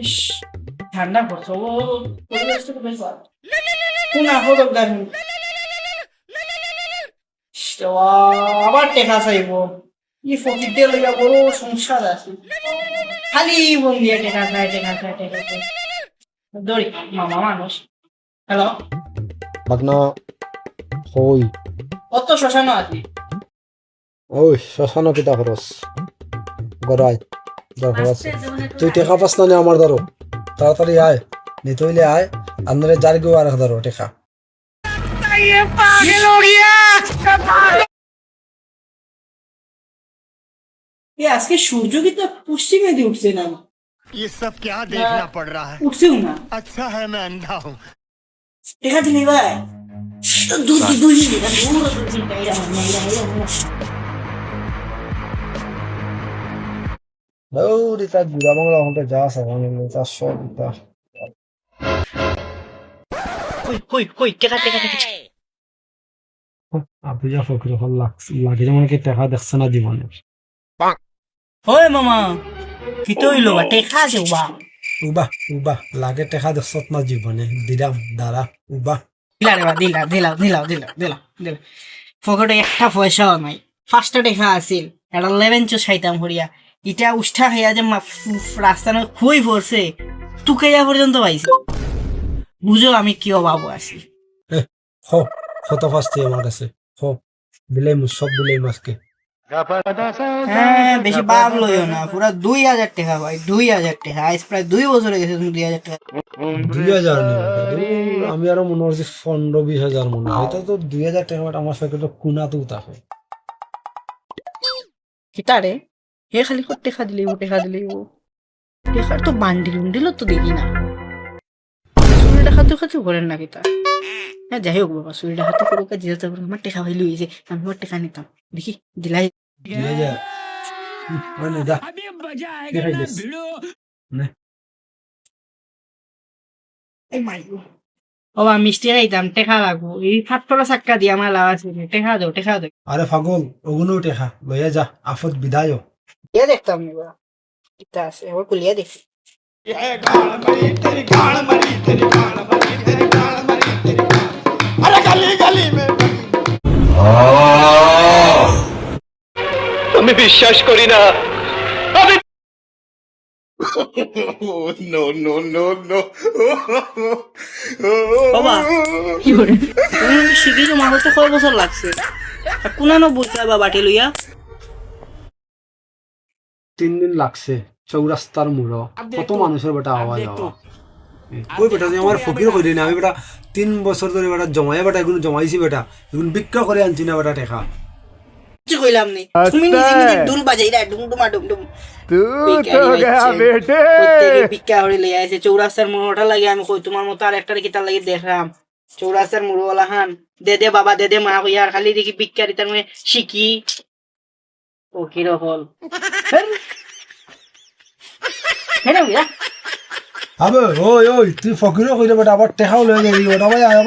ইস, ঠান্ডা পড়ছে ও পরিবেশটা তো বেশ ভালো কোন আহত দেখেন আবার টেকা চাইব ই ফকির দিয়ে লইয়া বড় সংসার আছে খালি বন দিয়ে টেকা খায় টেকা খায় টেকা খায় দড়ি মামা মানুষ হ্যালো বাগনা হই কত শ্মশানো আছে ওই শ্মশানো কিতা খরচ গড়াই দরকার আছে তুই টেকা পাস না নে আমার ধরো তাড়াতাড়ি আয় নিতে হইলে আয় আপনারে যার কেউ আর ধরো টেকা আজকে সূর্য কি তো পশ্চিমে দিয়ে উঠছে না ये सब क्या देखना पड़ रहा है উঠছেও না अच्छा है मैं अंधा हूँ টেকা দিলি ভাই দুই দুই দুই মিনিট দৌড়ি তার গুড়া বাংলা ওখানটা যা আছে তার সব তা হই হই টেকা টেকা টেকা আপনি যা ফকির হল লাগে যেমন কি টেকা দেখছে না জীবনে ওই মামা কিতো হইলো বা টেকা আছে বা উবা উবা লাগে টেকা দেখছ না জীবনে দিলাম দাঁড়া উবা দিলা রে বা দিলা দিলা দিলা দিলা দিলা দিলা পকেটে একটা পয়সাও নাই ফার্স্টে টেকা আছিল এটা 11 চো খাইতাম হরিয়া ইটা উষ্ঠা খাইয়া যে রাস্তা না খুই পড়ছে তুকাইয়া পর্যন্ত পাইছে বুঝো আমি কি অভাব আছি হ কত ফাস্টি আমার কাছে হ বিলাই মুস সব বিলাই মাসকে হ্যাঁ বেশি বাপ লইও না পুরা 2000 টাকা ভাই 2000 টাকা আজ প্রায় 2 বছর হয়ে গেছে 2000 টাকা 2000 আমি আরো মনে হচ্ছে 15-20 হাজার মনে হয় তো 2000 টাকা আমার সাথে তো কুনা তো থাকে কিতারে হে খালি কত টাকা দিলি ও টেকার তো বান্ডিল উন্ডিল তো দেখি না চুরি ডাকাতি খাতে করেন না কিতা হ্যাঁ যাই হোক বাবা চুরি ডাকাতি করুক যেতে পারবো আমার টেকা ভাইলি হয়েছে আমি ওর টেকা নিতাম দেখি দিলাই 2000 মানে যা দেখাই দিস নে এই মাইগো ও আমি মিষ্টি খাইতাম টেকা লাগবো এই ফাটফড়া চাক্কা দিয়ে আমার লাভ আছে টেকা দাও আরে পাগল ওগুলো টেকা লইয়া যা আফত বিদায় এ দেখতাম নি বা কিতা আছে ও কুলিয়া দেখি আমি বিশ্বাস করি না বাবা কি করে তুমি শিখেছো মা হতে কয় বছর লাগছে আর কোনানো বলতে বা বাটি লইয়া 3 দিন লাগছে চৌরাস্তার মুড়ো কত মানুষের বেটা আওয়াজ ওই বেটা যে আমার ফকির কইলি না আমি বেটা 3 বছর ধরে বেটা জমাই বেটা এগুলো জমাইছি বেটা এগুলো বিক্রি করে আনছি না বেটা টেকা কিছু কইলাম নি তুমি নিজে নিজে দুল বাজাইরা ডুমডুমা ডুমডুম तू तो गया बेटे প্রত্যেকে ভিক্ষা করে লইয়া আছে চৌরাস্তার মোড়টা লাগে আমি কই তোমার মতো আর একটা কিতা লাগে দেখলাম চৌরাস্তার মোড়ওয়ালা হান দে বাবা দে মা কইয়া আর খালি দেখি ভিক্ষা দিতার মানে শিখি ও কি রকল হেনা গিয়া আবে ওই তুই ফকিরও কইলে বেটা আবার টেকাও লয়ে গেলি ওটা ভাই আয়